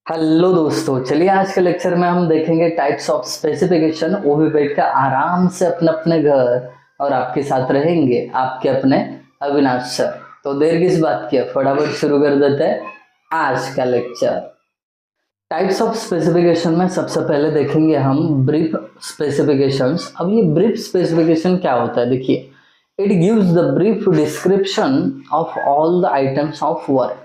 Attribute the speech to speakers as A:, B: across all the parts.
A: Hello दोस्तों, चलिए आज के लेक्चर में हम देखेंगे टाइप्स ऑफ स्पेसिफिकेशन। वो भी बैठ कर आराम से अपने अपने घर, और आपके साथ रहेंगे आपके अपने अविनाश सर। तो देर किस बात की है, फटाफट शुरू कर देते हैं आज का लेक्चर। टाइप्स ऑफ स्पेसिफिकेशन में सबसे पहले देखेंगे हम ब्रीफ स्पेसिफिकेशंस। अब ये ब्रीफ स्पेसिफिकेशन क्या होता है, देखिए, it gives the brief description of all the items of work.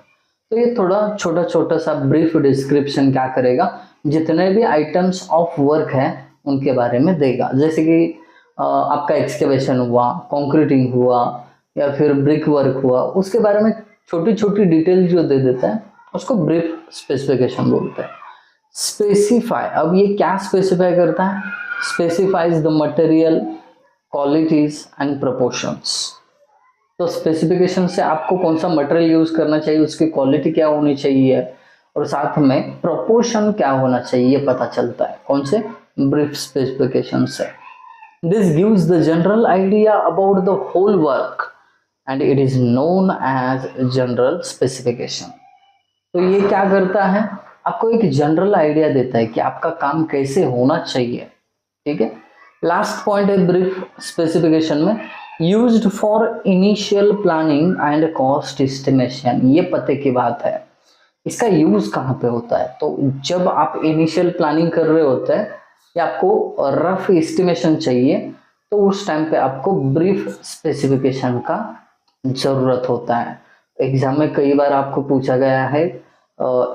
A: तो ये थोड़ा छोटा छोटा सा ब्रीफ डिस्क्रिप्शन क्या करेगा, जितने भी आइटम्स ऑफ वर्क है उनके बारे में देगा। जैसे कि आपका एक्सकेवेशन हुआ, कंक्रीटिंग हुआ, या फिर ब्रिक वर्क हुआ, उसके बारे में छोटी छोटी डिटेल जो दे देता है उसको ब्रीफ स्पेसिफिकेशन बोलते हैं। स्पेसिफाई, अब ये क्या स्पेसिफाई करता है, specifies the material, qualities and proportions. तो स्पेसिफिकेशन से आपको कौन सा मटेरियल यूज करना चाहिए, उसकी क्वालिटी क्या होनी चाहिए, और साथ में प्रोपोर्शन क्या होना चाहिए पता चलता है। कौन से, ब्रीफ स्पेसिफिकेशन से। This gives the general idea about the whole work and it is known as general specification. तो ये क्या करता है, आपको एक जनरल आइडिया देता है कि आपका काम कैसे होना चाहिए। ठीक है। लास्ट पॉइंट है ब्रीफ स्पेसिफिकेशन में, used for initial planning and cost estimation. ये पते की बात है, इसका यूज कहाँ पे होता है, तो जब आप इनिशियल प्लानिंग कर रहे होते हैं या आपको रफ एस्टिमेशन चाहिए, तो उस टाइम पे आपको ब्रीफ स्पेसिफिकेशन का जरूरत होता है। एग्जाम में कई बार आपको पूछा गया है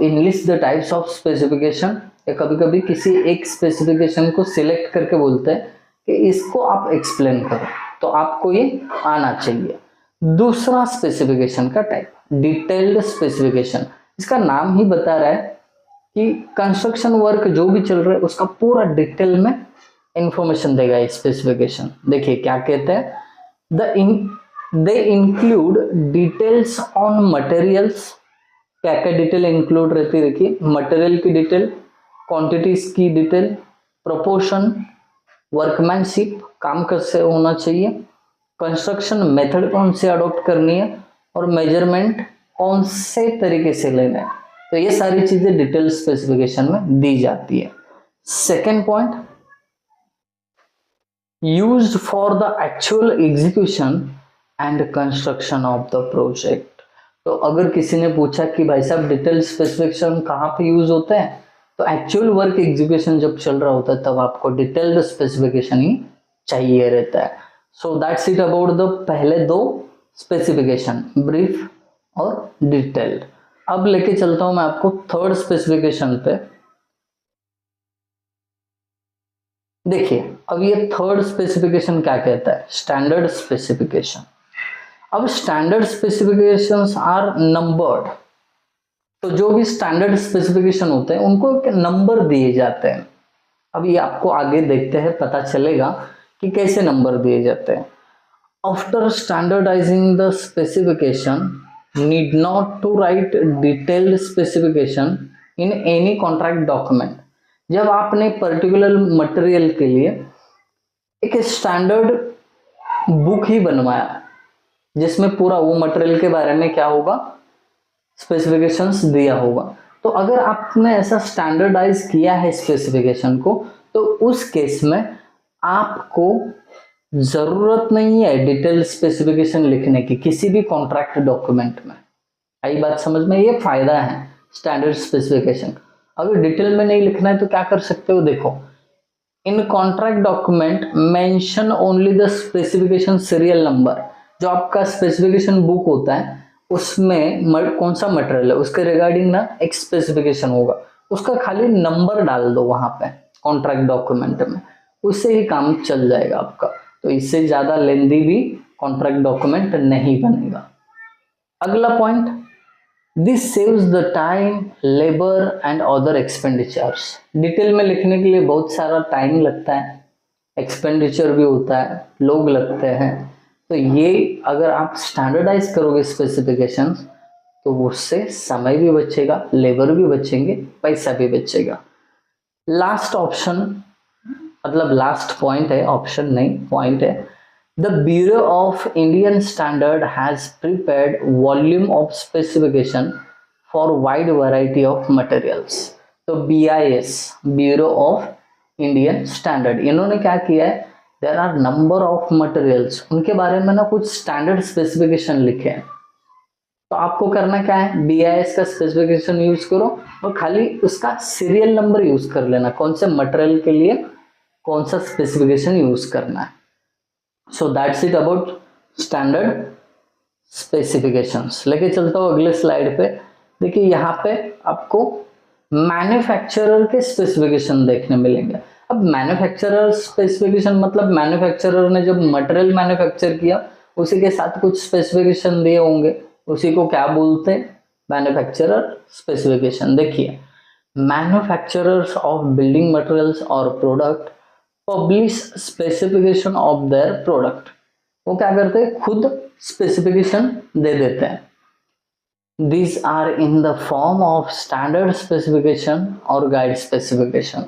A: enlist the types of specification, या कभी कभी किसी एक स्पेसिफिकेशन को सिलेक्ट करके बोलते हैं कि इसको आप एक्सप्लेन करो, तो आपको ये आना चाहिए। दूसरा स्पेसिफिकेशन का टाइप, डिटेल्ड स्पेसिफिकेशन। इसका नाम ही बता रहा है कि कंस्ट्रक्शन वर्क जो भी चल रहा है उसका पूरा डिटेल में इंफॉर्मेशन देगा स्पेसिफिकेशन। देखिए क्या कहते हैं, they include details on materials. क्या क्या डिटेल इंक्लूड रहती है, देखिए, मटेरियल की डिटेल, क्वांटिटीज की डिटेल, प्रोपोर्शन, वर्कमैनशिप, काम कैसे होना चाहिए, कंस्ट्रक्शन मेथड कौन से अडॉप्ट करनी है, और मेजरमेंट कौन से तरीके से लेना है। तो ये सारी चीजें डिटेल स्पेसिफिकेशन में दी जाती है। Second point, used for the actual execution and construction of the project. तो अगर किसी ने पूछा कि भाई साहब डिटेल स्पेसिफिकेशन कहाँ पे यूज होते हैं, तो एक्चुअल वर्क एग्जीक्यूशन जब चल रहा होता है तब आपको डिटेल्ड स्पेसिफिकेशन ही चाहिए रहता है। So that's it about the पहले दो स्पेसिफिकेशन, ब्रीफ और डिटेल्ड। अब लेके चलता हूं मैं आपको थर्ड स्पेसिफिकेशन पे। देखिए, अब ये थर्ड स्पेसिफिकेशन क्या कहता है, स्टैंडर्ड स्पेसिफिकेशन। अब स्टैंडर्ड स्पेसिफिकेशंस आर नंबर्ड। तो जो भी स्टैंडर्ड स्पेसिफिकेशन होते हैं उनको एक नंबर दिए जाते हैं। अब ये आपको आगे देखते हैं पता चलेगा कि कैसे नंबर दिए जाते हैं। After standardising the specification, need not to write detailed specification in any contract document. जब आपने पर्टिकुलर मटेरियल के लिए एक स्टैंडर्ड बुक ही बनवाया जिसमें पूरा वो मटेरियल के बारे में क्या होगा, स्पेसिफिकेशंस दिया होगा, तो अगर आपने ऐसा स्टैंडर्डाइज किया है स्पेसिफिकेशन को, तो उस केस में आपको जरूरत नहीं है डिटेल स्पेसिफिकेशन लिखने की किसी भी कॉन्ट्रैक्ट डॉक्यूमेंट में। आई बात समझ में, ये फायदा है स्टैंडर्ड स्पेसिफिकेशन। अगर डिटेल में नहीं लिखना है तो क्या कर सकते हो, देखो, इन contract document mention only the specification serial number. जो आपका स्पेसिफिकेशन बुक होता है उसमें कौन सा मटेरियल है उसके रिगार्डिंग ना एक स्पेसिफिकेशन होगा, उसका खाली नंबर डाल दो वहां पे कॉन्ट्रैक्ट डॉक्यूमेंट में, उससे ही काम चल जाएगा आपका। तो इससे ज्यादा लेंदी भी कॉन्ट्रैक्ट डॉक्यूमेंट नहीं बनेगा। अगला point, this saves the time, labour and other expenditures. Detail में लिखने के लिए बहुत सारा टाइम लगता है, एक्सपेंडिचर भी होता है, लोग लगते हैं। तो ये अगर आप स्टैंडर्डाइज करोगे स्पेसिफिकेशन तो उससे समय भी बचेगा, लेबर भी बचेंगे, पैसा भी बचेगा। लास्ट ऑप्शन, मतलब लास्ट पॉइंट है, ऑप्शन नहीं पॉइंट है, the Bureau of Indian Standard has prepared volume of specification for wide variety of materials. तो BIS, Bureau of Indian Standard, इन्होंने क्या किया है, there are number of materials, उनके बारे में ना कुछ स्टैंडर्ड स्पेसिफिकेशन लिखे हैं। तो आपको करना क्या है, BIS का स्पेसिफिकेशन यूज करो और खाली उसका सीरियल नंबर यूज कर लेना, कौन से मटेरियल के लिए कौन सा स्पेसिफिकेशन यूज करना है। So that's it about standard specifications. लेके चलता हूँ अगले स्लाइड पे। देखिए यहाँ पे आपको मैन्युफैक्चरर के स्पेसिफिकेशन देखने मिलेंगे। अब मैन्युफैक्चरर स्पेसिफिकेशन मतलब मैन्युफैक्चरर ने जब मटेरियल मैन्युफैक्चर किया उसी के साथ कुछ स्पेसिफिकेशन दिए होंगे, उसी को क्या बोलते हैं, मैन्युफैक्चरर स्पेसिफिकेशन। देखिए, मैन्युफैक्चरर्स ऑफ बिल्डिंग मटेरियल्स और product publish specification of their product, वो क्या करते हैं, खुद स्पेसिफिकेशन दे देते हैं। These are in the form of standard specification और गाइड स्पेसिफिकेशन।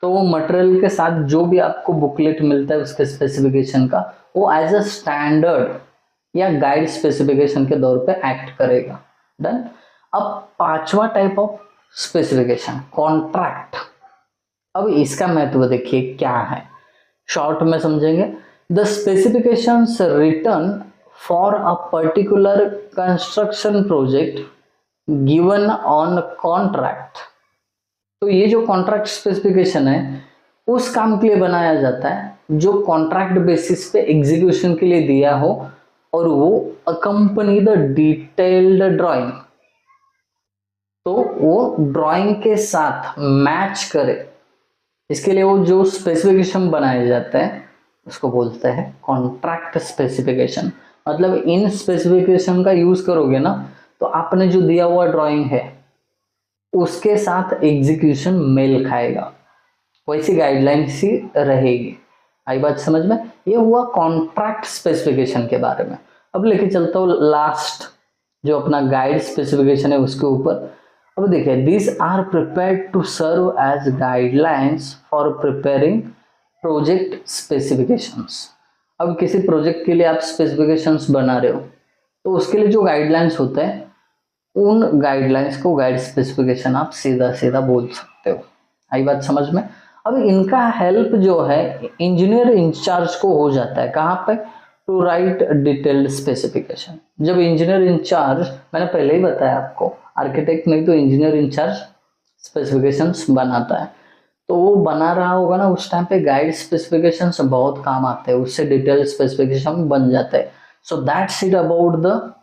A: तो वो मटेरियल के साथ जो भी आपको बुकलेट मिलता है उसके स्पेसिफिकेशन का, वो एज अ स्टैंडर्ड या गाइड स्पेसिफिकेशन के तौर पे एक्ट करेगा। डन। अब पांचवा टाइप ऑफ स्पेसिफिकेशन, कॉन्ट्रैक्ट। अब इसका महत्व देखिए क्या है, शॉर्ट में समझेंगे। The specifications written for a particular construction project given on contract। तो ये जो कॉन्ट्रैक्ट स्पेसिफिकेशन है उस काम के लिए बनाया जाता है जो कॉन्ट्रैक्ट बेसिस पे एग्जीक्यूशन के लिए दिया हो और वो अकम्पनी द डिटेल्ड ड्राइंग, तो वो ड्राइंग के साथ मैच करे, इसके लिए वो जो स्पेसिफिकेशन बनाए जाते हैं उसको बोलते हैं कॉन्ट्रैक्ट स्पेसिफिकेशन। मतलब इन स्पेसिफिकेशन का यूज करोगे ना तो आपने जो दिया हुआ ड्राइंग है उसके साथ एग्जीक्यूशन मेल खाएगा, वैसी गाइडलाइंस ही रहेगी। आई बात समझ में? ये हुआ कॉन्ट्रैक्ट स्पेसिफिकेशन के बारे में। अब लेके चलता हूँ लास्ट जो अपना गाइड स्पेसिफिकेशन है उसके ऊपर। अब देखिए, this are prepared to serve as guidelines for preparing project specifications. अब किसी प्रोजेक्ट के लिए आप स्पेसिफिकेशंस बना रहे हो तो उसके लिए जो गाइडलाइंस होते हैं उन गाइडलाइंस को गाइड स्पेसिफिकेशन आप सीधा सीधा बोल सकते हो। आई बात समझ में? अब इनका हेल्प जो है इंजीनियर इंचार्ज को हो जाता है, कहाँ पे, टू राइट डिटेल्ड स्पेसिफिकेशन। जब इंजीनियर इंचार्ज, मैंने पहले ही बताया आपको, आर्किटेक्ट नहीं तो इंजीनियर इंचार्ज स्पेसिफिकेशंस बनाता है, तो वो बना रहा होगा ना उस टाइम पे गाइड स्पेसिफिकेशंस बहुत काम आते हैं, उससे डिटेल स्पेसिफिकेशन बन जाते हैं। So that's it about the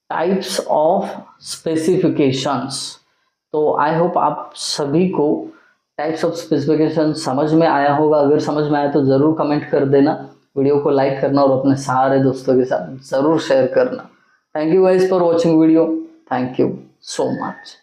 A: types of specifications. तो आई होप आप सभी को टाइप्स ऑफ स्पेसिफिकेशन समझ में आया होगा। अगर समझ में आया तो ज़रूर कमेंट कर देना, वीडियो को लाइक करना और अपने सारे दोस्तों के साथ ज़रूर शेयर करना। Thank you guys for watching video, thank you so much.